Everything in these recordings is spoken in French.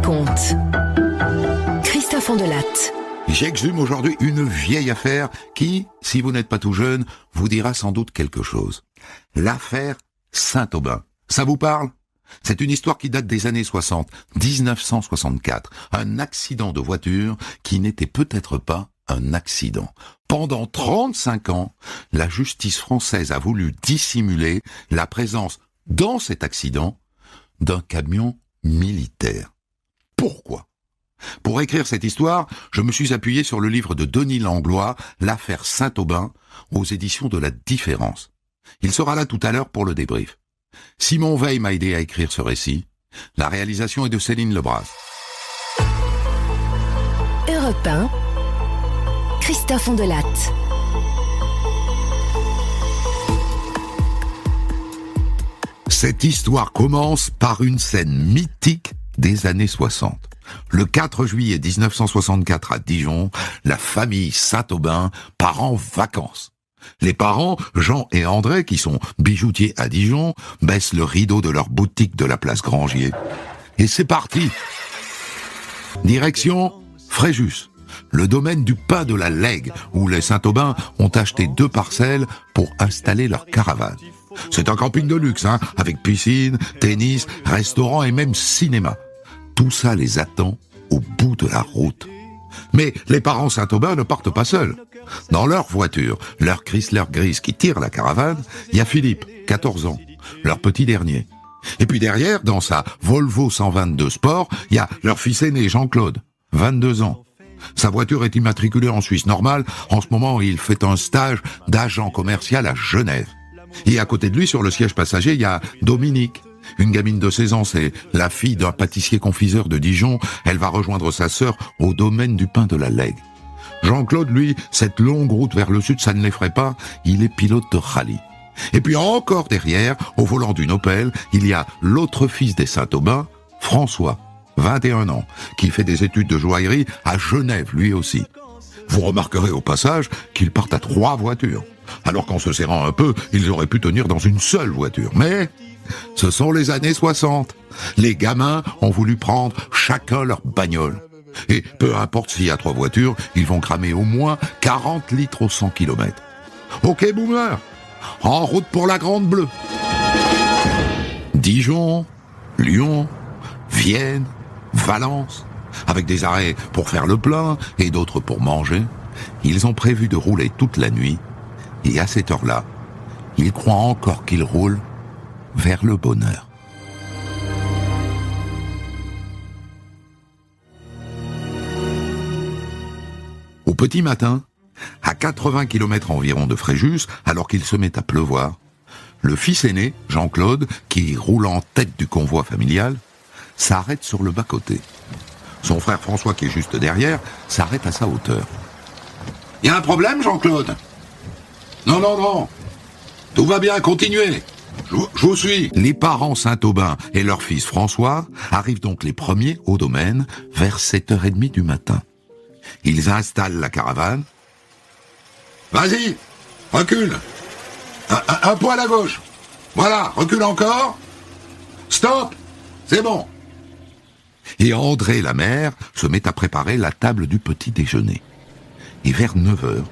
raconte. Christophe Ondelatte. J'exhume aujourd'hui une vieille affaire qui, si vous n'êtes pas tout jeune, vous dira sans doute quelque chose. L'affaire Saint-Aubin. Ça vous parle ? C'est une histoire qui date des années 60, 1964. Un accident de voiture qui n'était peut-être pas un accident. Pendant 35 ans, la justice française a voulu dissimuler la présence dans cet accident d'un camion militaire. Pourquoi ? Pour écrire cette histoire, je me suis appuyé sur le livre de Denis Langlois, L'affaire Saint-Aubin, aux éditions de La Différence. Il sera là tout à l'heure pour le débrief. Simon Veil m'a aidé à écrire ce récit. La réalisation est de Céline Lebras. Europe 1, Christophe Ondelatte. Cette histoire commence par une scène mythique des années 60. Le 4 juillet 1964 à Dijon, la famille Saint-Aubin part en vacances. Les parents, Jean et André, qui sont bijoutiers à Dijon, baissent le rideau de leur boutique de la place Grangier. Et c'est parti. Direction Fréjus, le domaine du pain de la Lègue, où les Saint-Aubin ont acheté 2 parcelles pour installer leur caravane. C'est un camping de luxe, avec piscine, tennis, restaurant et même cinéma. Tout ça les attend au bout de la route. Mais les parents Saint-Aubin ne partent pas seuls. Dans leur voiture, leur Chrysler grise qui tire la caravane, il y a Philippe, 14 ans, leur petit dernier. Et puis derrière, dans sa Volvo 122 Sport, il y a leur fils aîné Jean-Claude, 22 ans. Sa voiture est immatriculée en Suisse normale. En ce moment, il fait un stage d'agent commercial à Genève. Et à côté de lui, sur le siège passager, il y a Dominique. Une gamine de 16 ans, c'est la fille d'un pâtissier-confiseur de Dijon. Elle va rejoindre sa sœur au domaine du pain de la Lègue. Jean-Claude, lui, cette longue route vers le sud, ça ne l'effraie pas. Il est pilote de rallye. Et puis encore derrière, au volant d'une Opel, il y a l'autre fils des Saint-Aubin, François, 21 ans, qui fait des études de joaillerie à Genève, lui aussi. Vous remarquerez au passage qu'ils partent à 3 voitures. Alors qu'en se serrant un peu, ils auraient pu tenir dans une seule voiture. Mais ce sont les années 60. Les gamins ont voulu prendre chacun leur bagnole. Et peu importe s'il y a 3 voitures, ils vont cramer au moins 40 litres au 100 km. Ok, boomer, en route pour la Grande Bleue. Dijon, Lyon, Vienne, Valence, avec des arrêts pour faire le plein et d'autres pour manger, ils ont prévu de rouler toute la nuit. Et à cette heure-là, ils croient encore qu'ils roulent vers le bonheur. Au petit matin, à 80 km environ de Fréjus, alors qu'il se met à pleuvoir, le fils aîné, Jean-Claude, qui roule en tête du convoi familial, s'arrête sur le bas-côté. Son frère François, qui est juste derrière, s'arrête à sa hauteur. « Y a un problème, Jean-Claude ? » ?»« Non, non, non. Tout va bien, continuez. Je vous suis. » Les parents Saint-Aubin et leur fils François arrivent donc les premiers au domaine vers 7h30 du matin. Ils installent la caravane. « Vas-y, recule. Un poil à gauche. Voilà, recule encore. Stop, c'est bon. » Et André, la mère, se met à préparer la table du petit déjeuner. Et vers 9h,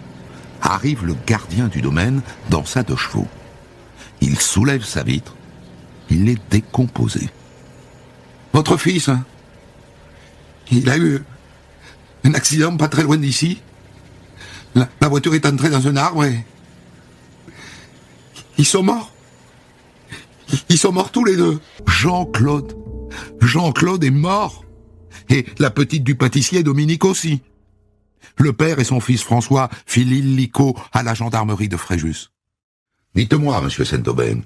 arrive le gardien du domaine dans sa 2 chevaux. Il soulève sa vitre. Il est décomposé. « Votre fils, il a eu un accident pas très loin d'ici. La voiture est entrée dans un arbre et... Ils sont morts. Ils sont morts tous les 2. Jean-Claude est mort. Et la petite du pâtissier, Dominique aussi. Le père et son fils François filent l'illico à la gendarmerie de Fréjus. Dites-moi, monsieur Saint-Aubin,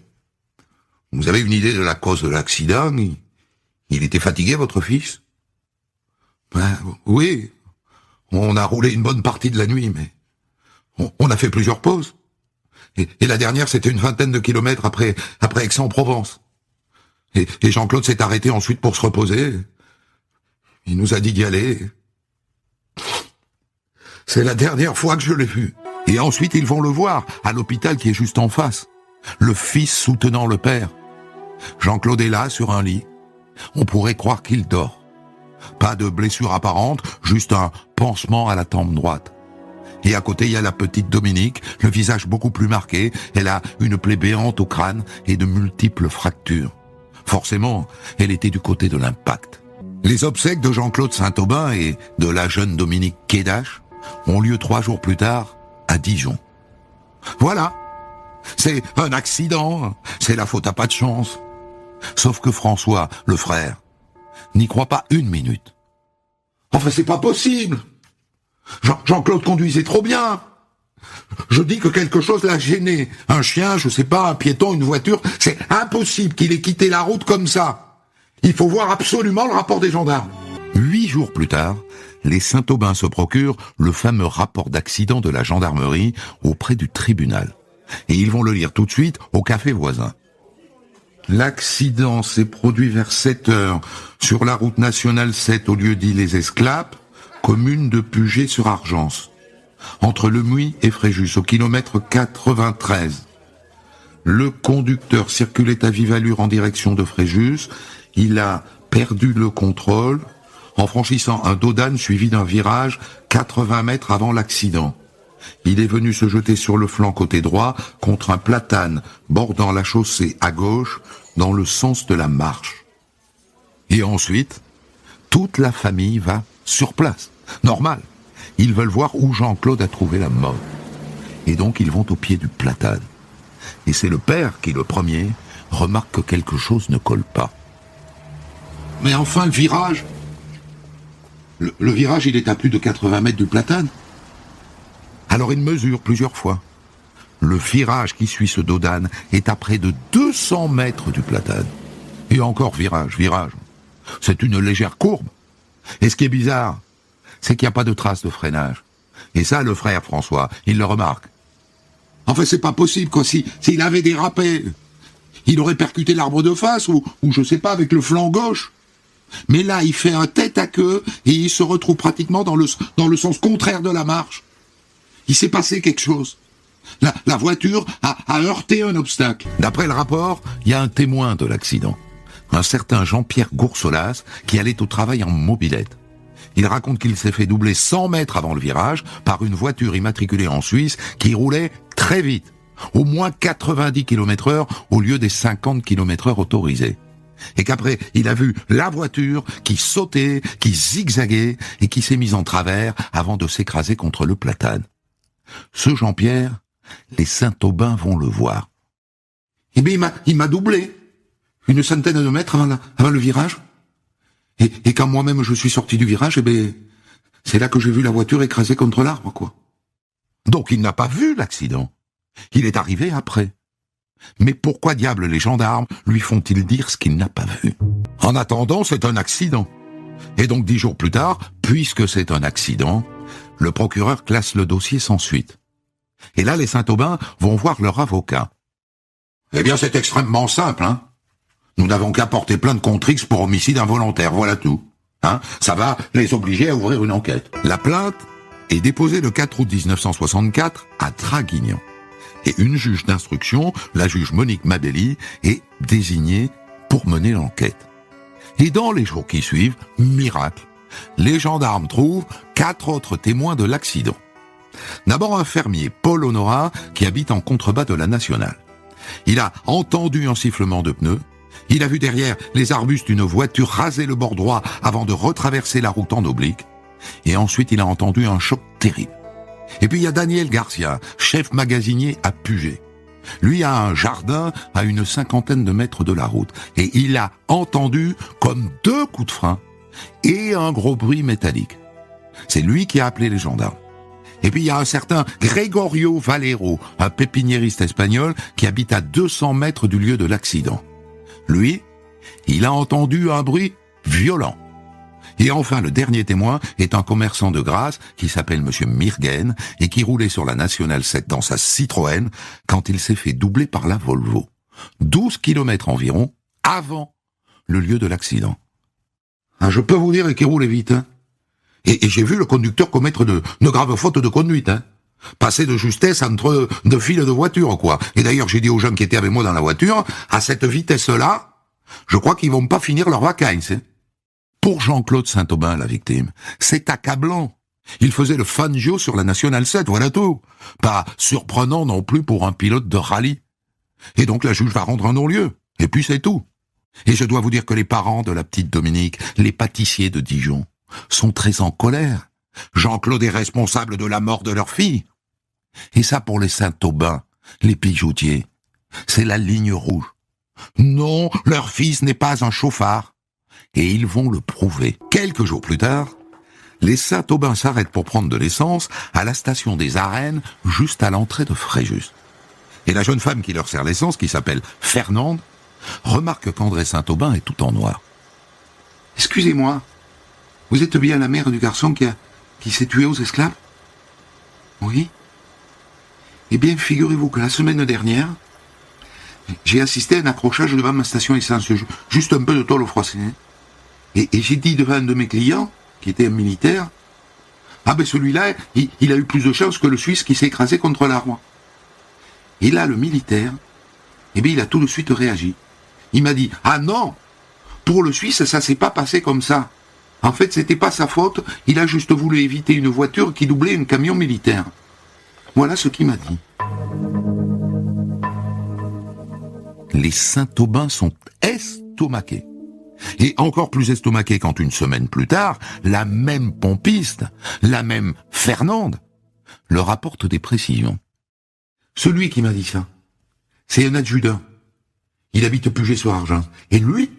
vous avez une idée de la cause de l'accident ? Il était fatigué, votre fils ? Ben, oui. On a roulé une bonne partie de la nuit, mais on a fait plusieurs pauses. Et la dernière, c'était une vingtaine de kilomètres après Aix-en-Provence. Et Jean-Claude s'est arrêté ensuite pour se reposer. Il nous a dit d'y aller. C'est la dernière fois que je l'ai vu. Et ensuite, ils vont le voir, à l'hôpital qui est juste en face. Le fils soutenant le père. Jean-Claude est là, sur un lit. On pourrait croire qu'il dort. Pas de blessure apparente, juste un pansement à la tempe droite. Et à côté, il y a la petite Dominique, le visage beaucoup plus marqué. Elle a une plaie béante au crâne et de multiples fractures. Forcément, elle était du côté de l'impact. Les obsèques de Jean-Claude Saint-Aubin et de la jeune Dominique Kédache ont lieu 3 jours plus tard à Dijon. Voilà. C'est un accident. C'est la faute à pas de chance. Sauf que François, le frère, n'y croit pas une minute. Enfin, c'est pas possible. Jean-Claude conduisait trop bien. Je dis que quelque chose l'a gêné. Un chien, je sais pas, un piéton, une voiture. C'est impossible qu'il ait quitté la route comme ça. Il faut voir absolument le rapport des gendarmes. 8 jours plus tard, les Saint-Aubin se procurent le fameux rapport d'accident de la gendarmerie auprès du tribunal. Et ils vont le lire tout de suite au café voisin. L'accident s'est produit vers 7 heures sur la route nationale 7 au lieu dit Les Esclapes, commune de Puget-sur-Argence, entre Lemuy et Fréjus, au kilomètre 93. Le conducteur circulait à vive allure en direction de Fréjus. Il a perdu le contrôle en franchissant un dos d'âne suivi d'un virage 80 mètres avant l'accident. Il est venu se jeter sur le flanc côté droit contre un platane bordant la chaussée à gauche dans le sens de la marche. Et ensuite, toute la famille va sur place. Normal. Ils veulent voir où Jean-Claude a trouvé la mort. Et donc ils vont au pied du platane. Et c'est le père qui, le premier, remarque que quelque chose ne colle pas. Mais enfin, le virage. Le virage, il est à plus de 80 mètres du platane. Alors il mesure plusieurs fois. Le virage qui suit ce dos d'âne est à près de 200 mètres du platane. Et encore virage. C'est une légère courbe. Et ce qui est bizarre, c'est qu'il n'y a pas de trace de freinage. Et ça, le frère François, il le remarque. Enfin, c'est pas possible, quoi. S'il avait dérapé, il aurait percuté l'arbre de face, ou je sais pas, avec le flanc gauche. Mais là, il fait un tête à queue, et il se retrouve pratiquement dans le sens contraire de la marche. Il s'est passé quelque chose. La voiture a heurté un obstacle. D'après le rapport, il y a un témoin de l'accident. Un certain Jean-Pierre Goursolas, qui allait au travail en mobilette. Il raconte qu'il s'est fait doubler 100 mètres avant le virage par une voiture immatriculée en Suisse qui roulait très vite, au moins 90 km/h au lieu des 50 km/h autorisés. Et qu'après, il a vu la voiture qui sautait, qui zigzaguait et qui s'est mise en travers avant de s'écraser contre le platane. Ce Jean-Pierre, les Saint-Aubin vont le voir. Eh bien, il m'a doublé. Une centaine de mètres avant le virage. Et quand moi-même je suis sorti du virage, eh ben, c'est là que j'ai vu la voiture écrasée contre l'arbre, quoi. Donc il n'a pas vu l'accident. Il est arrivé après. Mais pourquoi diable les gendarmes lui font-ils dire ce qu'il n'a pas vu? En attendant, c'est un accident. Et donc 10 jours plus tard, puisque c'est un accident, le procureur classe le dossier sans suite. Et là, les Saint-Aubin vont voir leur avocat. Eh bien, c'est extrêmement simple, hein. Nous n'avons qu'à porter plainte contre X pour homicide involontaire, voilà tout. Hein, ça va les obliger à ouvrir une enquête. La plainte est déposée le 4 août 1964 à Draguignan. Et une juge d'instruction, la juge Monique Mabelli, est désignée pour mener l'enquête. Et dans les jours qui suivent, miracle, les gendarmes trouvent 4 autres témoins de l'accident. D'abord un fermier, Paul Honorat, qui habite en contrebas de la Nationale. Il a entendu un sifflement de pneus. Il a vu derrière les arbustes d'une voiture raser le bord droit avant de retraverser la route en oblique. Et ensuite, il a entendu un choc terrible. Et puis, il y a Daniel Garcia, chef magasinier à Puget. Lui a un jardin à une 50aine de mètres de la route. Et il a entendu comme 2 coups de frein et un gros bruit métallique. C'est lui qui a appelé les gendarmes. Et puis, il y a un certain Gregorio Valero, un pépiniériste espagnol qui habite à 200 mètres du lieu de l'accident. Lui, il a entendu un bruit violent. Et enfin, le dernier témoin est un commerçant de Grasse qui s'appelle Monsieur Mirgen et qui roulait sur la Nationale 7 dans sa Citroën quand il s'est fait doubler par la Volvo. 12 kilomètres environ avant le lieu de l'accident. Ah, je peux vous dire qu'il roulait vite, hein. Et j'ai vu le conducteur commettre de graves fautes de conduite, hein. Passer de justesse entre 2 files de voitures, quoi. Et d'ailleurs, j'ai dit aux gens qui étaient avec moi dans la voiture, à cette vitesse-là, je crois qu'ils vont pas finir leurs vacances, hein. Pour Jean-Claude Saint-Aubin, la victime, c'est accablant. Il faisait le Fangio sur la Nationale 7, voilà tout. Pas surprenant non plus pour un pilote de rallye. Et donc la juge va rendre un non-lieu. Et puis c'est tout. Et je dois vous dire que les parents de la petite Dominique, les pâtissiers de Dijon, sont très en colère. Jean-Claude est responsable de la mort de leur fille. Et ça pour les Saint-Aubin, les bijoutiers, c'est la ligne rouge. Non, leur fils n'est pas un chauffard. Et ils vont le prouver. Quelques jours plus tard, les Saint-Aubin s'arrêtent pour prendre de l'essence à la station des Arènes, juste à l'entrée de Fréjus. Et la jeune femme qui leur sert l'essence, qui s'appelle Fernande, remarque qu'André Saint-Aubin est tout en noir. « Excusez-moi, vous êtes bien la mère du garçon qui s'est tué aux esclaves ?»« Oui. Eh bien, figurez-vous que la semaine dernière, j'ai assisté à un accrochage devant ma station essence, juste un peu de tôle froissée. Et j'ai dit devant un de mes clients, qui était un militaire, « Ah ben celui-là, il a eu plus de chance que le Suisse qui s'est écrasé contre l'arbre. » Et là, le militaire, eh bien, il a tout de suite réagi. Il m'a dit, « Ah non, pour le Suisse, ça s'est pas passé comme ça. En fait, c'était pas sa faute, il a juste voulu éviter une voiture qui doublait un camion militaire. » Voilà ce qu'il m'a dit. Les Saint-Aubin sont estomaqués. Et encore plus estomaqués quand une semaine plus tard, la même pompiste, la même Fernande, leur apporte des précisions. Celui qui m'a dit ça, c'est un adjudant. Il habite Puget-sur-Argent. Et lui,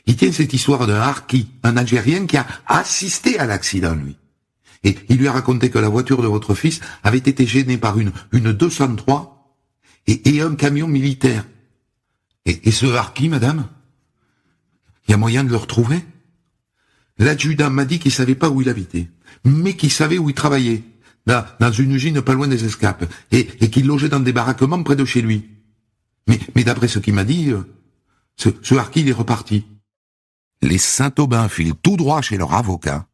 il tient cette histoire d'un harki, un Algérien qui a assisté à l'accident, lui. Et il lui a raconté que la voiture de votre fils avait été gênée par une 203 et un camion militaire. Et ce harki, madame, il y a moyen de le retrouver? L'adjudant m'a dit qu'il savait pas où il habitait, mais qu'il savait où il travaillait, dans une usine pas loin des Escapes, et qu'il logeait dans des baraquements près de chez lui. Mais d'après ce qu'il m'a dit, ce harki, il est reparti. Les Saint-Aubin filent tout droit chez leur avocat,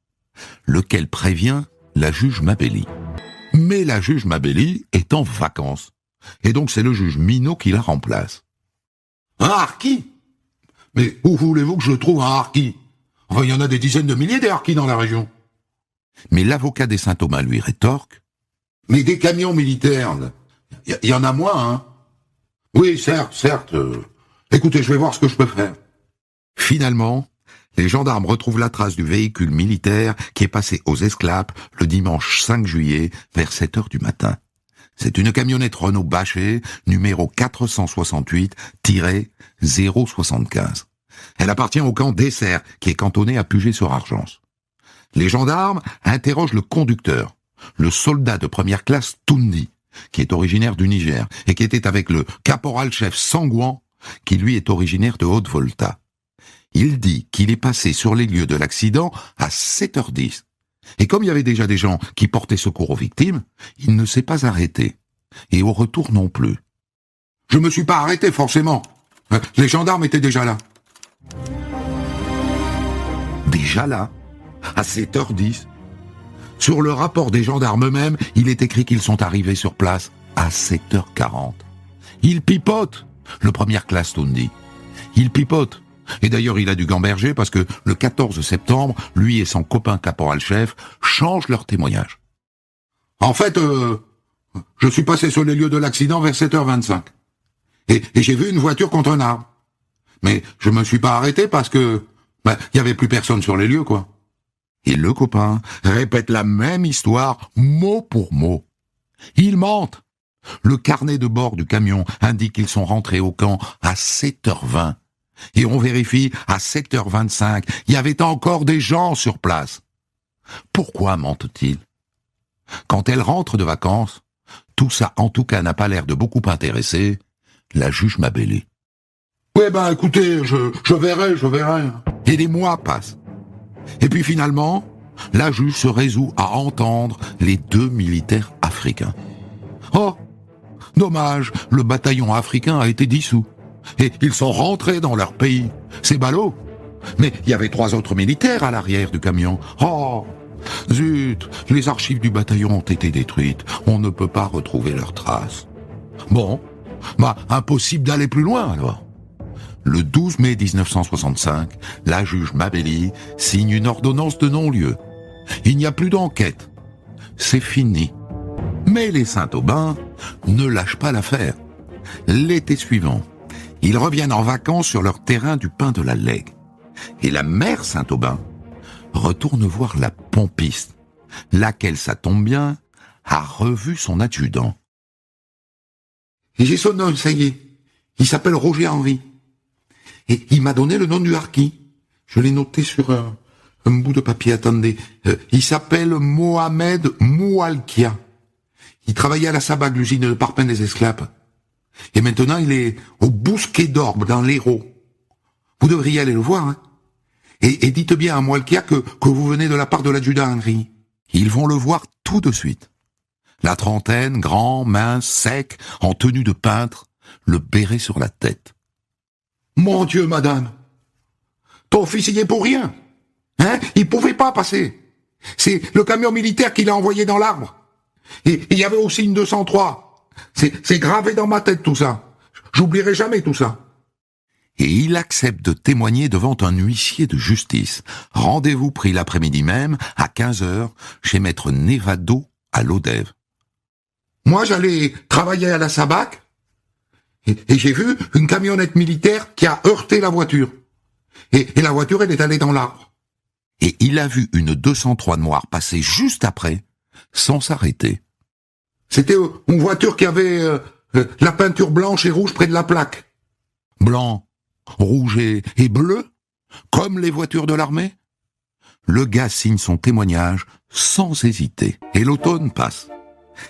lequel prévient la juge Mabelli. Mais la juge Mabelli est en vacances, et donc c'est le juge Minot qui la remplace. Un harki? Mais où voulez-vous que je trouve un harki? Enfin, il y en a des dizaines de milliers des harkis dans la région. Mais l'avocat des Saint-Aubin lui rétorque. Mais des camions militaires, il y en a moins, hein? Oui, certes. Écoutez, je vais voir ce que je peux faire. Finalement, les gendarmes retrouvent la trace du véhicule militaire qui est passé aux Esclapes le dimanche 5 juillet vers 7 heures du matin. C'est une camionnette Renault bâchée, numéro 468-075. Elle appartient au camp d'Essert, qui est cantonné à Puget-sur-Argence. Les gendarmes interrogent le conducteur, le soldat de première classe Toundi, qui est originaire du Niger, et qui était avec le caporal-chef Sangouan, qui lui est originaire de Haute-Volta. Il dit qu'il est passé sur les lieux de l'accident à 7h10. Et comme il y avait déjà des gens qui portaient secours aux victimes, il ne s'est pas arrêté. Et au retour non plus. Je me suis pas arrêté, forcément. Les gendarmes étaient déjà là. Déjà là, à 7h10. Sur le rapport des gendarmes eux-mêmes, il est écrit qu'ils sont arrivés sur place à 7h40. Ils pipotent, le première classe Toundi. Il pipote. Et d'ailleurs, il a dû gamberger parce que le 14 septembre, lui et son copain caporal-chef changent leur témoignage. En fait, je suis passé sur les lieux de l'accident vers 7h25. Et j'ai vu une voiture contre un arbre. Mais je me suis pas arrêté parce que, y avait plus personne sur les lieux, quoi. Et le copain répète la même histoire, mot pour mot. Ils mentent. Le carnet de bord du camion indique qu'ils sont rentrés au camp à 7h20. Et on vérifie, à 7h25, il y avait encore des gens sur place. Pourquoi mentent-ils? Quand elle rentre de vacances, tout ça en tout cas n'a pas l'air de beaucoup intéresser la juge Mabelli. Oui, écoutez, je verrai. Et les mois passent. Et puis finalement, la juge se résout à entendre les 2 militaires africains. Oh, dommage, le bataillon africain a été dissous. Et ils sont rentrés dans leur pays. C'est ballot. Mais il y avait 3 autres militaires à l'arrière du camion. Oh, zut, les archives du bataillon ont été détruites. On ne peut pas retrouver leurs traces. Bon, impossible d'aller plus loin alors. Le 12 mai 1965, la juge Mabelli signe une ordonnance de non-lieu. Il n'y a plus d'enquête. C'est fini. Mais les Saint-Aubin ne lâchent pas l'affaire. L'été suivant, ils reviennent en vacances sur leur terrain du Pin de la Lègue. Et la mère Saint-Aubin retourne voir la pompiste, laquelle, ça tombe bien, a revu son adjudant. Et j'ai son nom, ça y est. Il s'appelle Roger Henry. Et il m'a donné le nom du harki. Je l'ai noté sur un bout de papier, attendez. Il s'appelle Mohamed Moualkia. Il travaillait à la Sabag, l'usine de parpaing des Esclaves. Et maintenant, il est au Bousquet d'Orbe, dans l'Hérault. Vous devriez aller le voir, hein. Et dites bien à Moualkia que vous venez de la part de l'adjudant Henry. Ils vont le voir tout de suite. La trentaine, grand, mince, sec, en tenue de peintre, le béret sur la tête. Mon Dieu, madame, ton fils y est pour rien. Hein? Il pouvait pas passer. C'est le camion militaire qui l'a envoyé dans l'arbre. Et il y avait aussi une 203. C'est gravé dans ma tête tout ça. J'oublierai jamais tout ça. Et il accepte de témoigner devant un huissier de justice. Rendez-vous pris l'après-midi même, à 15h, chez maître Nevado à Lodève. Moi, j'allais travailler à la Sabac, et j'ai vu une camionnette militaire qui a heurté la voiture. Et la voiture, elle est allée dans l'arbre. Et il a vu une 203 noire passer juste après, sans s'arrêter. C'était une voiture qui avait la peinture blanche et rouge près de la plaque. Blanc, rouge et bleu, comme les voitures de l'armée. Le gars signe son témoignage sans hésiter. Et l'automne passe.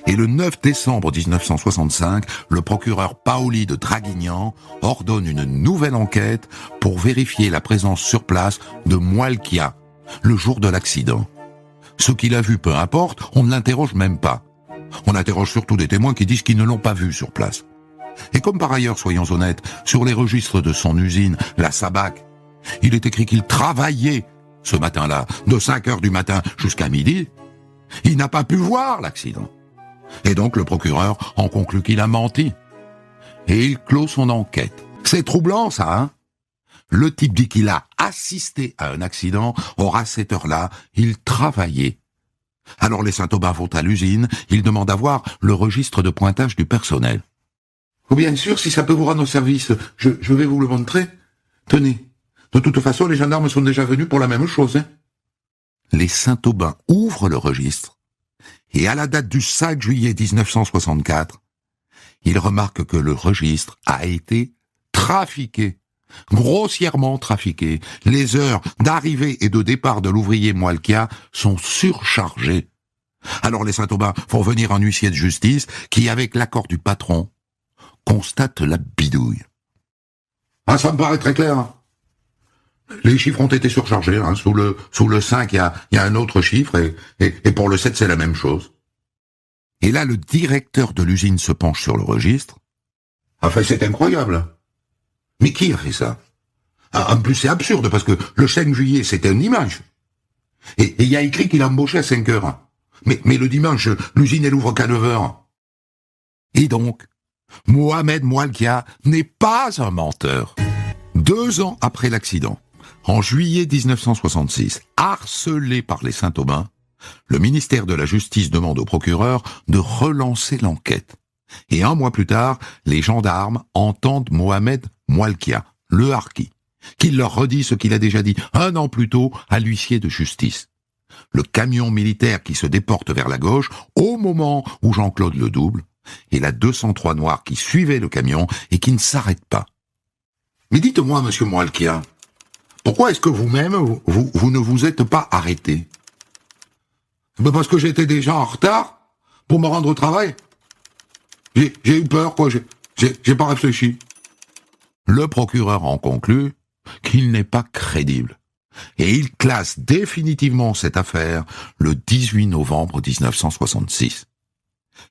Et le 9 décembre 1965, le procureur Paoli de Draguignan ordonne une nouvelle enquête pour vérifier la présence sur place de Moualkia, le jour de l'accident. Ce qu'il a vu, peu importe, on ne l'interroge même pas. On interroge surtout des témoins qui disent qu'ils ne l'ont pas vu sur place. Et comme par ailleurs, soyons honnêtes, sur les registres de son usine, la Sabac, il est écrit qu'il travaillait ce matin-là, de 5h du matin jusqu'à midi, il n'a pas pu voir l'accident. Et donc le procureur en conclut qu'il a menti. Et il clôt son enquête. C'est troublant ça, hein? Le type dit qu'il a assisté à un accident, or à cette heure-là, il travaillait. Alors les Saint-Aubin vont à l'usine, ils demandent à voir le registre de pointage du personnel. Oh, bien sûr, si ça peut vous rendre service, je vais vous le montrer. Tenez. De toute façon, les gendarmes sont déjà venus pour la même chose, hein. Les Saint-Aubin ouvrent le registre, et à la date du 5 juillet 1964, ils remarquent que le registre a été trafiqué, grossièrement trafiqué. Les heures d'arrivée et de départ de l'ouvrier Moualkia sont surchargées. Alors les Saint-Aubin font venir un huissier de justice qui, avec l'accord du patron, constate la bidouille. Ah, ça me paraît très clair, hein. Les chiffres ont été surchargés, hein. Sous le 5, il y a un autre chiffre, et pour le 7, c'est la même chose. Et là, le directeur de l'usine se penche sur le registre. Enfin, c'est incroyable. Mais qui a fait ça? En plus, c'est absurde, parce que le 5 juillet, c'était un dimanche. Et il y a écrit qu'il a embauché à 5 heures. Mais le dimanche, l'usine, elle ouvre qu'à 9 heures. Et donc, Mohamed Moualkia n'est pas un menteur. 2 ans après l'accident, en juillet 1966, harcelé par les Saint-Aubin, le ministère de la Justice demande au procureur de relancer l'enquête. Et 1 mois plus tard, les gendarmes entendent Mohamed Moualkia, le harki, qui leur redit ce qu'il a déjà dit 1 an plus tôt à l'huissier de justice. Le camion militaire qui se déporte vers la gauche au moment où Jean-Claude le double, et la 203 noire qui suivait le camion et qui ne s'arrête pas. Mais dites-moi, monsieur Moualkia, pourquoi est-ce que vous-même, vous ne vous êtes pas arrêté? Ben parce que j'étais déjà en retard pour me rendre au travail. J'ai eu peur, quoi, j'ai pas réfléchi. Le procureur en conclut qu'il n'est pas crédible. Et il classe définitivement cette affaire le 18 novembre 1966.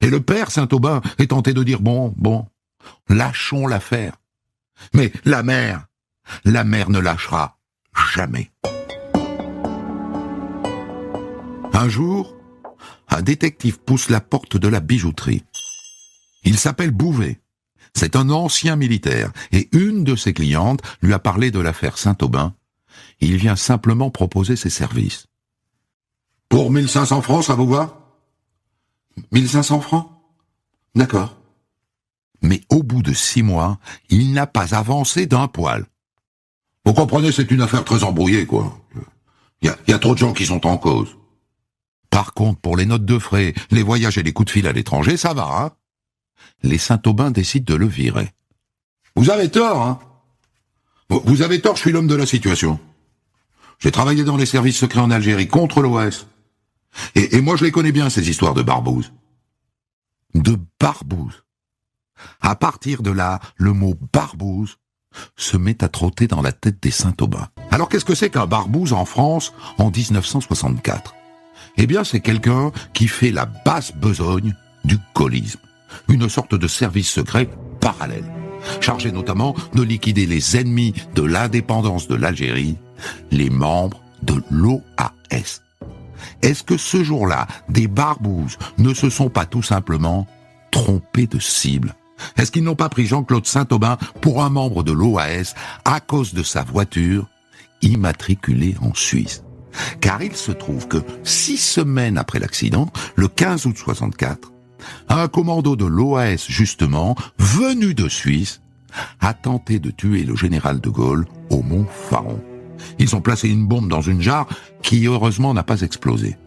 Et le père Saint-Aubin est tenté de dire bon, lâchons l'affaire. Mais la mère ne lâchera jamais. Un jour, un détective pousse la porte de la bijouterie. Il s'appelle Bouvet. C'est un ancien militaire, et une de ses clientes lui a parlé de l'affaire Saint-Aubin. Il vient simplement proposer ses services. Pour 1500 francs, ça vous va? 1500 francs? D'accord. Mais au bout de 6 mois, il n'a pas avancé d'un poil. Vous comprenez, c'est une affaire très embrouillée, quoi. Il y a trop de gens qui sont en cause. Par contre, pour les notes de frais, les voyages et les coups de fil à l'étranger, ça va, hein? Les Saint-Aubin décident de le virer. Vous avez tort, hein? Vous avez tort, je suis l'homme de la situation. J'ai travaillé dans les services secrets en Algérie contre l'OAS. Et moi, je les connais bien, ces histoires de barbouze. De barbouze. À partir de là, le mot barbouze se met à trotter dans la tête des Saint-Aubin. Alors qu'est-ce que c'est qu'un barbouze en France en 1964? Eh bien, c'est quelqu'un qui fait la basse besogne du gaullisme, une sorte de service secret parallèle, chargé notamment de liquider les ennemis de l'indépendance de l'Algérie, les membres de l'OAS. Est-ce que ce jour-là, des barbouzes ne se sont pas tout simplement trompés de cible? Est-ce qu'ils n'ont pas pris Jean-Claude Saint-Aubin pour un membre de l'OAS à cause de sa voiture immatriculée en Suisse? Car il se trouve que 6 semaines après l'accident, le 15 août 64, un commando de l'OAS justement, venu de Suisse, a tenté de tuer le général de Gaulle au Mont Faron. Ils ont placé une bombe dans une jarre qui heureusement n'a pas explosé.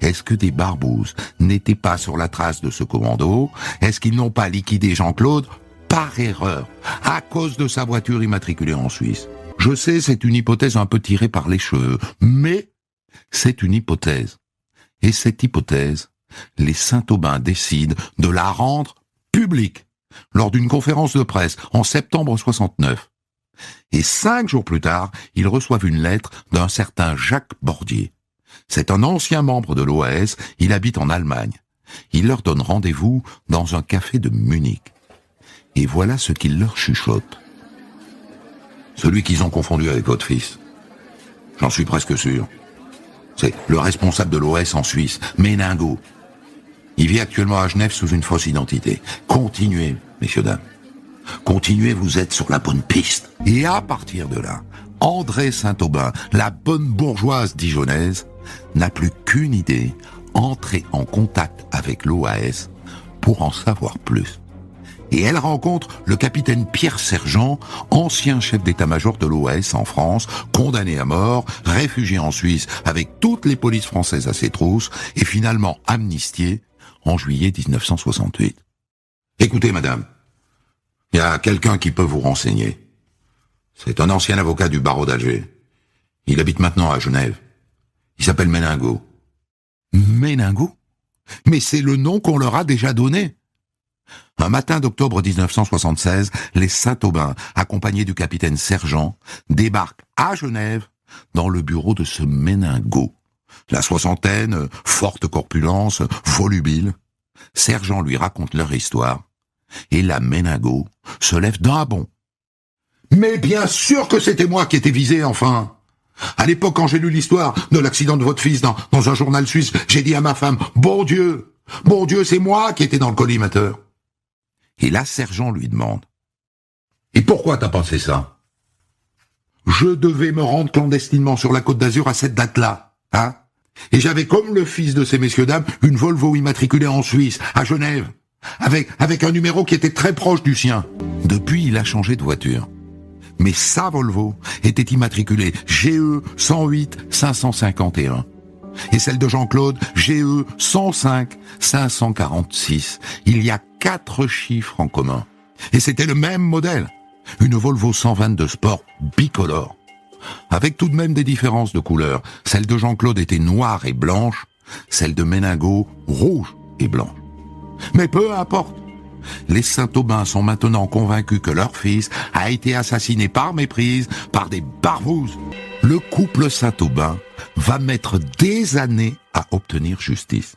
Est-ce que des barbouzes n'étaient pas sur la trace de ce commando? Est-ce qu'ils n'ont pas liquidé Jean-Claude par erreur, à cause de sa voiture immatriculée en Suisse? Je sais, c'est une hypothèse un peu tirée par les cheveux, mais c'est une hypothèse. Et cette hypothèse, les Saint-Aubin décident de la rendre publique lors d'une conférence de presse en septembre 69. Et 5 jours plus tard, ils reçoivent une lettre d'un certain Jacques Bordier. C'est un ancien membre de l'OAS, il habite en Allemagne. Il leur donne rendez-vous dans un café de Munich. Et voilà ce qu'il leur chuchote. Celui qu'ils ont confondu avec votre fils. J'en suis presque sûr. C'est le responsable de l'OAS en Suisse, Méningo. Il vit actuellement à Genève sous une fausse identité. Continuez, messieurs, dames. Continuez, vous êtes sur la bonne piste. Et à partir de là, André Saint-Aubin, la bonne bourgeoise dijonnaise, n'a plus qu'une idée, entrer en contact avec l'OAS pour en savoir plus. Et elle rencontre le capitaine Pierre Sergent, ancien chef d'état-major de l'OAS en France, condamné à mort, réfugié en Suisse avec toutes les polices françaises à ses trousses et finalement amnistié en juillet 1968. Écoutez, madame, il y a quelqu'un qui peut vous renseigner. C'est un ancien avocat du barreau d'Alger. Il habite maintenant à Genève. Il s'appelle Méningo. Méningo? Mais c'est le nom qu'on leur a déjà donné. Un matin d'octobre 1976, les Saint-Aubin, accompagnés du capitaine Sergent, débarquent à Genève dans le bureau de ce Méningo. La soixantaine, forte corpulence, volubile. Sergent lui raconte leur histoire. Et la Méningo se lève d'un bond. Mais bien sûr que c'était moi qui étais visé, enfin. À l'époque, quand j'ai lu l'histoire de l'accident de votre fils dans un journal suisse, j'ai dit à ma femme, bon Dieu, c'est moi qui étais dans le collimateur. Et là, Sergent lui demande, et pourquoi t'as pensé ça? Je devais me rendre clandestinement sur la Côte d'Azur à cette date-là, hein? Et j'avais, comme le fils de ces messieurs-dames, une Volvo immatriculée en Suisse, à Genève, avec un numéro qui était très proche du sien. Depuis, il a changé de voiture. Mais sa Volvo était immatriculée GE 108 551. Et celle de Jean-Claude, GE 105 546. Il y a 4 chiffres en commun. Et c'était le même modèle. Une Volvo 122 Sport bicolore. Avec tout de même des différences de couleur. Celle de Jean-Claude était noire et blanche. Celle de Méningo, rouge et blanche. Mais peu importe. Les Saint-Aubin sont maintenant convaincus que leur fils a été assassiné par méprise par des barbouzes. Le couple Saint-Aubin va mettre des années à obtenir justice.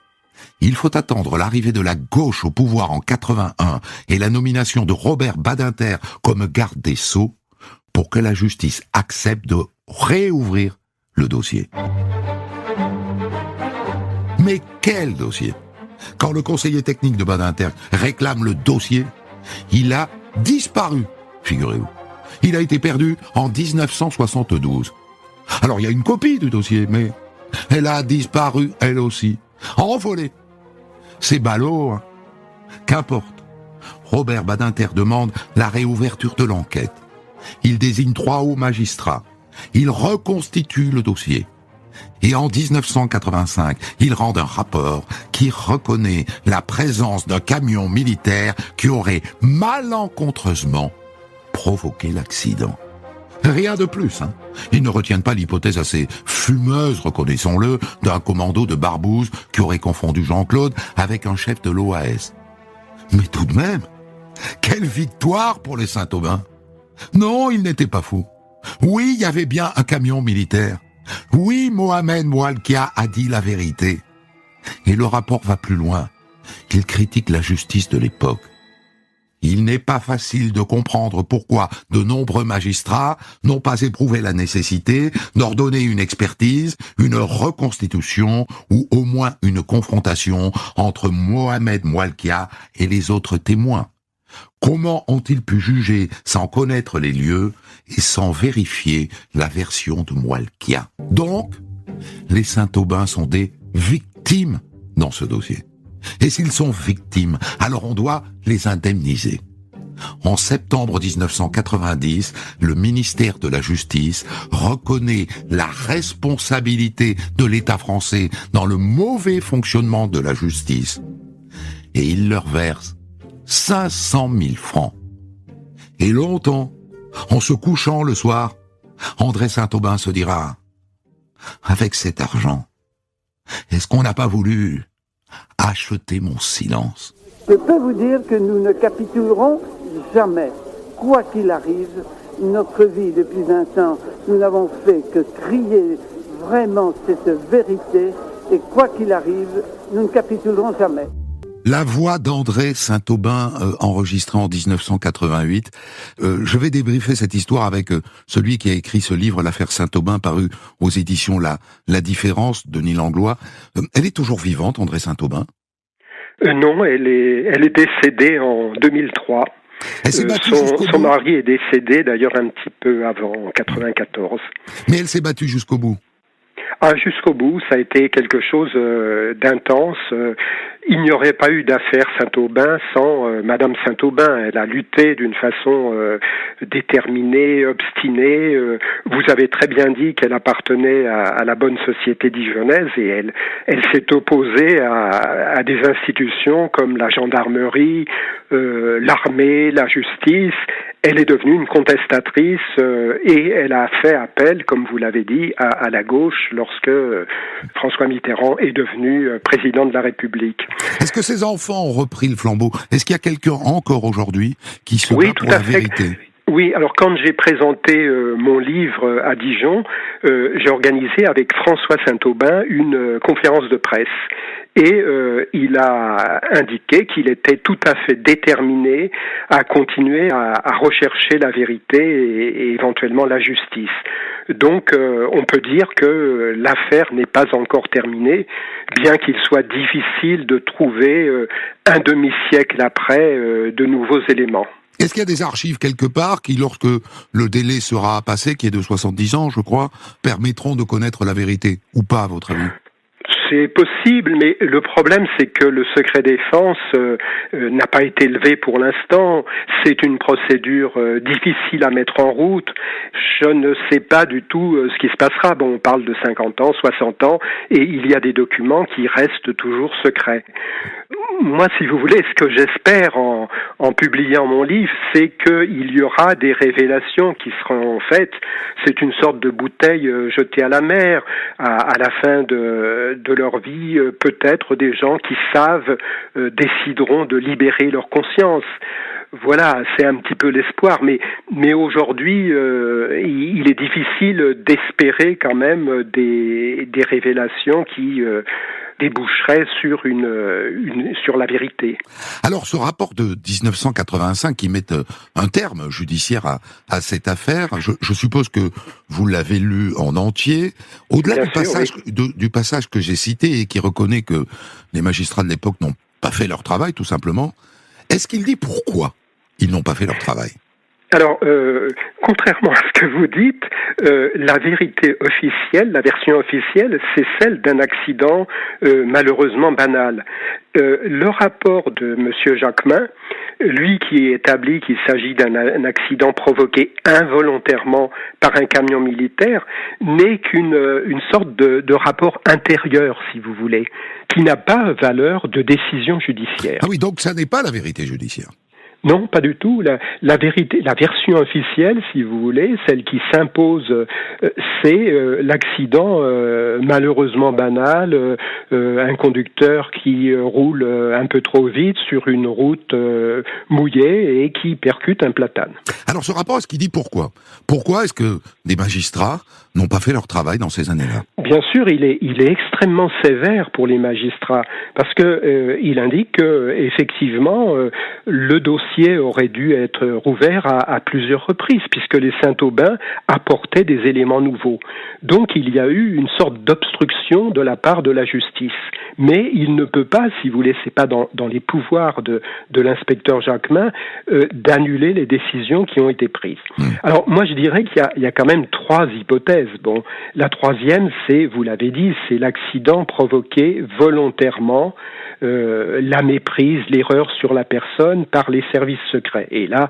Il faut attendre l'arrivée de la gauche au pouvoir en 81 et la nomination de Robert Badinter comme garde des Sceaux pour que la justice accepte de réouvrir le dossier. Mais quel dossier ? Quand le conseiller technique de Badinter réclame le dossier, Il a disparu, figurez-vous. Il a été perdu en 1972. Alors il y a une copie du dossier, mais elle a disparu elle aussi, en volée. C'est ballot, hein. Qu'importe. Robert Badinter demande la réouverture de l'enquête. Il désigne 3 hauts magistrats. Il reconstitue le dossier. Et en 1985, il rend un rapport qui reconnaît la présence d'un camion militaire qui aurait malencontreusement provoqué l'accident. Rien de plus, hein. Ils ne retiennent pas l'hypothèse assez fumeuse, reconnaissons-le, d'un commando de Barbouze qui aurait confondu Jean-Claude avec un chef de l'OAS. Mais tout de même, quelle victoire pour les Saint-Aubin! Non, ils n'étaient pas fous. Oui, il y avait bien un camion militaire. Oui, Mohamed Moualkia a dit la vérité. Et le rapport va plus loin. Il critique la justice de l'époque. Il n'est pas facile de comprendre pourquoi de nombreux magistrats n'ont pas éprouvé la nécessité d'ordonner une expertise, une reconstitution ou au moins une confrontation entre Mohamed Moualkia et les autres témoins. Comment ont-ils pu juger sans connaître les lieux et sans vérifier la version de Moualkia? Donc, les Saint-Aubin sont des victimes dans ce dossier. Et s'ils sont victimes, alors on doit les indemniser. En septembre 1990, le ministère de la Justice reconnaît la responsabilité de l'État français dans le mauvais fonctionnement de la justice. Et il leur verse 500 000 francs. Et longtemps, en se couchant le soir, André Saint-Aubin se dira « Avec cet argent, est-ce qu'on n'a pas voulu acheter mon silence ?» Je peux vous dire que nous ne capitulerons jamais. Quoi qu'il arrive, notre vie depuis 20 ans, nous n'avons fait que crier vraiment cette vérité. Et quoi qu'il arrive, nous ne capitulerons jamais. La voix d'André Saint-Aubin enregistrée en 1988. Je vais débriefer cette histoire avec celui qui a écrit ce livre, l'affaire Saint-Aubin, paru aux éditions La Différence, de Denis Langlois. Elle est toujours vivante, André Saint-Aubin? Non, elle est décédée en 2003. Son mari est décédé d'ailleurs un petit peu avant, en 94. Mais elle s'est battue jusqu'au bout. Ah, jusqu'au bout, ça a été quelque chose d'intense. Il n'y aurait pas eu d'affaire Saint-Aubin sans Madame Saint-Aubin. Elle a lutté d'une façon déterminée, obstinée. Vous avez très bien dit qu'elle appartenait à la bonne société dijonnaise et elle s'est opposée à des institutions comme la gendarmerie, l'armée, la justice. Elle est devenue une contestatrice et elle a fait appel, comme vous l'avez dit, à la gauche lorsque François Mitterrand est devenu président de la République. Est-ce que ses enfants ont repris le flambeau? Est-ce qu'il y a quelqu'un encore aujourd'hui qui se bat pour la vérité? Oui, alors quand j'ai présenté mon livre à Dijon, j'ai organisé avec François Saint-Aubin une conférence de presse. Et il a indiqué qu'il était tout à fait déterminé à continuer à rechercher la vérité et éventuellement la justice. Donc on peut dire que l'affaire n'est pas encore terminée, bien qu'il soit difficile de trouver un demi-siècle après de nouveaux éléments. Est-ce qu'il y a des archives quelque part qui, lorsque le délai sera passé, qui est de 70 ans, je crois, permettront de connaître la vérité? Ou pas, à votre avis? C'est possible, mais le problème, c'est que le secret défense n'a pas été levé pour l'instant. C'est une procédure difficile à mettre en route. Je ne sais pas du tout ce qui se passera. Bon, on parle de 50 ans, 60 ans, et il y a des documents qui restent toujours secrets. Moi, si vous voulez, ce que j'espère en publiant mon livre, c'est qu'il y aura des révélations qui seront faites. C'est une sorte de bouteille jetée à la mer. À la fin de leur vie, peut-être des gens qui savent décideront de libérer leur conscience. Voilà, c'est un petit peu l'espoir, mais aujourd'hui, il est difficile d'espérer quand même des révélations qui déboucherait sur la vérité. Alors, ce rapport de 1985 qui met un terme judiciaire à cette affaire, je suppose que vous l'avez lu en entier. Au-delà du passage que j'ai cité et qui reconnaît que les magistrats de l'époque n'ont pas fait leur travail, tout simplement, est-ce qu'il dit pourquoi ils n'ont pas fait leur travail. Alors, contrairement à ce que vous dites, la vérité officielle, la version officielle, c'est celle d'un accident malheureusement banal. Le rapport de Monsieur Jacquemin, lui qui établit qu'il s'agit d'un accident provoqué involontairement par un camion militaire, n'est qu'une sorte de rapport intérieur, si vous voulez, qui n'a pas valeur de décision judiciaire. Ah oui, donc ça n'est pas la vérité judiciaire. Non, pas du tout. La vérité, la version officielle, si vous voulez, celle qui s'impose, c'est l'accident malheureusement banal, un conducteur qui roule un peu trop vite sur une route mouillée et qui percute un platane. Alors ce rapport, est-ce qu'il dit pourquoi ? Pourquoi est-ce que des magistrats n'ont pas fait leur travail dans ces années-là ? Bien sûr, il est extrêmement sévère pour les magistrats parce que il indique que effectivement le dossier aurait dû être rouvert à plusieurs reprises puisque les Saint-Aubin apportaient des éléments nouveaux. Donc il y a eu une sorte d'obstruction de la part de la justice. Mais il ne peut pas, si vous voulez, c'est pas dans les pouvoirs de l'inspecteur Jacquemin d'annuler les décisions qui ont été prises. Alors moi je dirais qu'il y a quand même 3 hypothèses. Bon, la troisième, c'est, vous l'avez dit, c'est l'accident provoqué volontairement, la méprise, l'erreur sur la personne par les services secrets. Et là,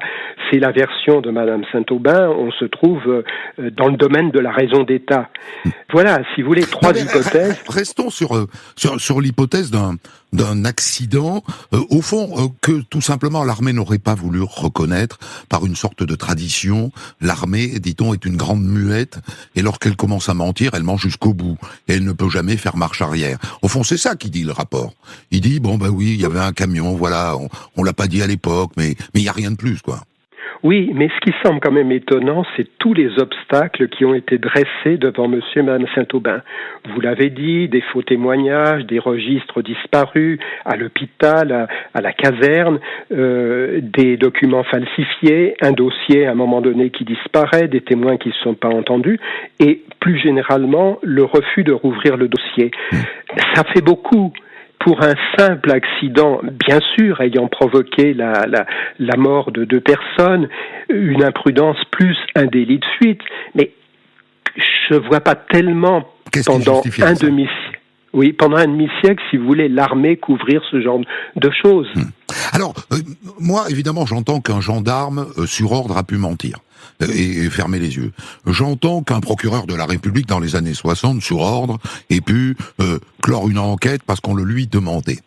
c'est la version de Madame Saint-Aubin, on se trouve dans le domaine de la raison d'État. Voilà, si vous voulez, 3 hypothèses. Restons sur l'hypothèse d'un accident, au fond, que tout simplement l'armée n'aurait pas voulu reconnaître par une sorte de tradition. L'armée, dit-on, est une grande muette, et lorsqu'elle commence à mentir, elle ment jusqu'au bout, et elle ne peut jamais faire marche arrière. Au fond, c'est ça qui dit le rapport. Il dit, bon bah oui, il y avait un camion, voilà, on l'a pas dit à l'époque, mais il y a rien de plus, quoi. Oui, mais ce qui semble quand même étonnant, c'est tous les obstacles qui ont été dressés devant monsieur et madame Saint-Aubin. Vous l'avez dit, des faux témoignages, des registres disparus à l'hôpital, à la caserne, des documents falsifiés, un dossier à un moment donné qui disparaît, des témoins qui ne sont pas entendus, et plus généralement, le refus de rouvrir le dossier. Ça fait beaucoup. Pour un simple accident, bien sûr, ayant provoqué la mort de 2 personnes, une imprudence plus un délit de fuite, mais je vois pas tellement pendant un demi-siècle. Oui, pendant un demi-siècle, si vous voulez, l'armée couvrir ce genre de choses. Alors, moi, évidemment, j'entends qu'un gendarme, sur ordre, a pu mentir et fermer les yeux. J'entends qu'un procureur de la République, dans les années 60, sur ordre, ait pu clore une enquête parce qu'on le lui demandait.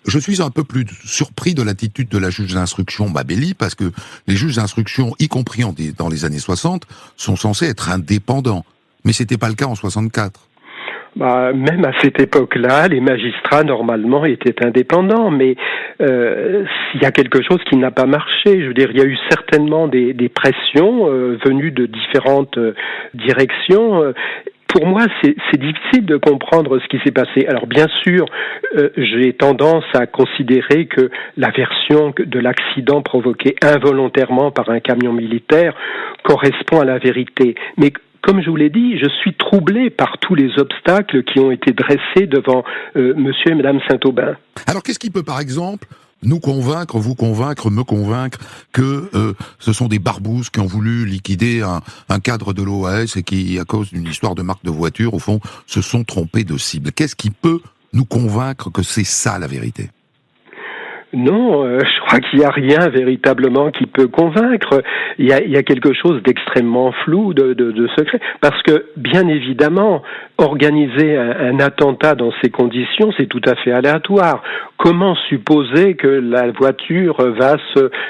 Je suis un peu plus surpris de l'attitude de la juge d'instruction Babelli, parce que les juges d'instruction, y compris dans les années 60, sont censés être indépendants. Mais c'était pas le cas en 64. Même à cette époque-là, les magistrats, normalement, étaient indépendants, mais il y a quelque chose qui n'a pas marché. Je veux dire, il y a eu certainement des pressions venues de différentes directions. Pour moi, c'est difficile de comprendre ce qui s'est passé. Alors, bien sûr, j'ai tendance à considérer que la version de l'accident provoqué involontairement par un camion militaire correspond à la vérité. Mais comme je vous l'ai dit, je suis troublé par tous les obstacles qui ont été dressés devant monsieur et madame Saint-Aubin. Alors, qu'est-ce qui peut, par exemple, nous convaincre, vous convaincre, me convaincre que ce sont des barbouzes qui ont voulu liquider un cadre de l'OAS et qui, à cause d'une histoire de marque de voiture, au fond, se sont trompés de cible? Qu'est-ce qui peut nous convaincre que c'est ça la vérité? Non, je crois qu'il n'y a rien véritablement qui peut convaincre. Il y a quelque chose d'extrêmement flou, de secret. Parce que, bien évidemment, organiser un attentat dans ces conditions, c'est tout à fait aléatoire. Comment supposer que la voiture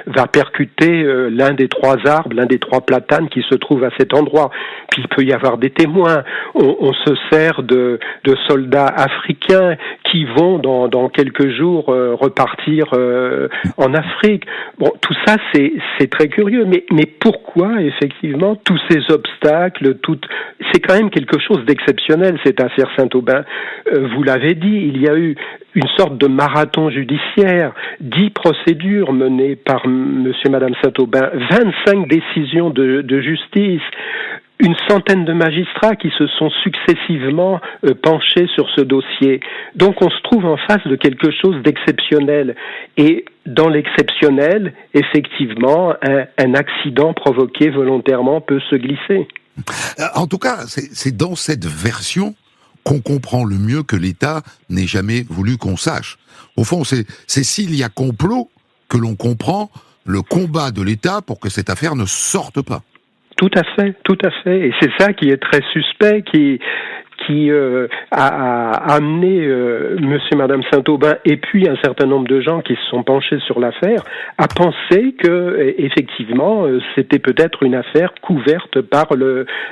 va percuter l'un des 3 arbres, l'un des 3 platanes qui se trouvent à cet endroit? Puis il peut y avoir des témoins. On se sert de soldats africains qui vont dans quelques jours repartir en Afrique. Bon, tout ça c'est très curieux, mais pourquoi effectivement tous ces obstacles, c'est quand même quelque chose d'exceptionnel cette affaire Saint-Aubin. Vous l'avez dit, il y a eu une sorte de marathon judiciaire, 10 procédures menées par monsieur et madame Saint-Aubin, 25 décisions de justice, une centaine de magistrats qui se sont successivement penchés sur ce dossier. Donc on se trouve en face de quelque chose d'exceptionnel. Et dans l'exceptionnel, effectivement, un accident provoqué volontairement peut se glisser. En tout cas, c'est dans cette version qu'on comprend le mieux que l'État n'ait jamais voulu qu'on sache. Au fond, c'est s'il y a complot que l'on comprend le combat de l'État pour que cette affaire ne sorte pas. Tout à fait. Et c'est ça qui est très suspect, qui a amené monsieur et madame Saint-Aubin et puis un certain nombre de gens qui se sont penchés sur l'affaire à penser que effectivement c'était peut-être une affaire couverte par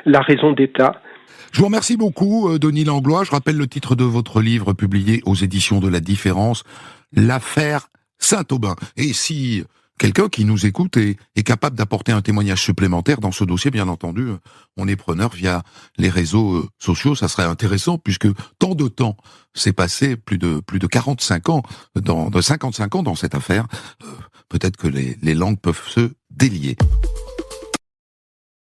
la raison d'État. Je vous remercie beaucoup, Denis Langlois. Je rappelle le titre de votre livre publié aux éditions de La Différence, L'affaire Saint-Aubin. Et si quelqu'un qui nous écoute est capable d'apporter un témoignage supplémentaire dans ce dossier, bien entendu, on est preneur via les réseaux sociaux. Ça serait intéressant puisque tant de temps s'est passé, plus de 45 ans, de 55 ans dans cette affaire. Peut-être que les langues peuvent se délier.